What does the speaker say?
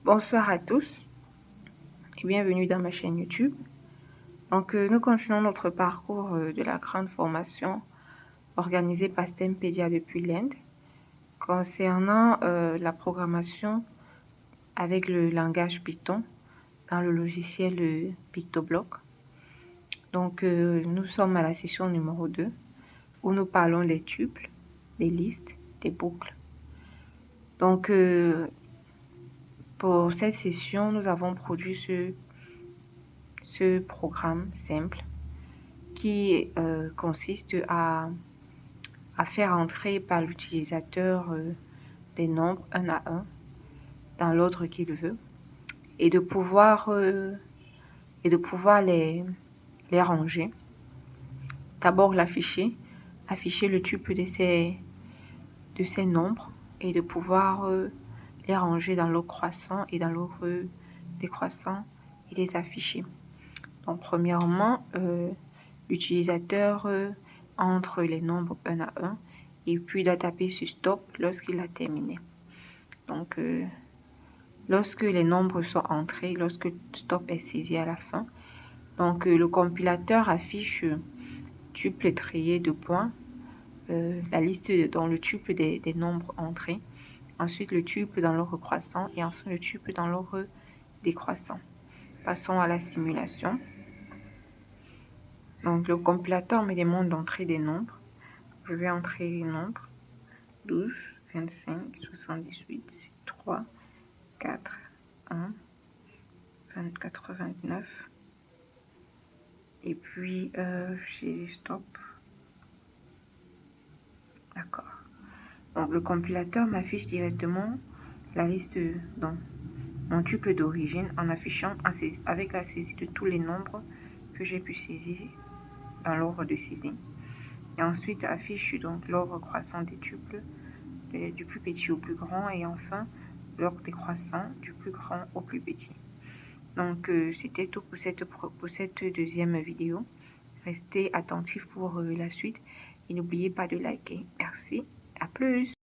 Bonsoir à tous et bienvenue dans ma chaîne YouTube. Donc, nous continuons notre parcours de la grande formation organisée par STEMpedia depuis l'Inde concernant la programmation avec le langage Python dans le logiciel PictoBlock. Donc, nous sommes à la session numéro 2 où nous parlons des tuples, des listes, des boucles. Donc, pour cette session, nous avons produit ce programme simple qui consiste à faire entrer par l'utilisateur des nombres un à un dans l'ordre qu'il veut et de pouvoir les ranger. D'abord afficher le tuple de ces nombres et de pouvoir les ranger dans l'ordre croissant et dans l'ordre décroissant et les afficher. Donc premièrement, l'utilisateur entre les nombres un à un et puis doit taper sur stop lorsqu'il a terminé. Donc lorsque les nombres sont entrés, lorsque stop est saisi à la fin, donc le compilateur affiche tuple trié de points, la liste dans le tuple des nombres entrés, ensuite le tuple dans l'ordre croissant et enfin le tuple dans l'ordre décroissant. Passons à la simulation. Donc le compilateur me demande d'entrer des nombres. Je vais entrer les nombres 12, 25, 78, 3, 4, 1, 24, 29. Et puis j'ai stop. D'accord. Donc le compilateur m'affiche directement la liste dans mon tuple d'origine en affichant avec la saisie de tous les nombres que j'ai pu saisir dans l'ordre de saisie. Et ensuite affiche donc l'ordre croissant des tuples du plus petit au plus grand et enfin l'ordre décroissant du plus grand au plus petit. Donc c'était tout pour cette deuxième vidéo. Restez attentifs pour la suite et n'oubliez pas de liker. Merci, à plus.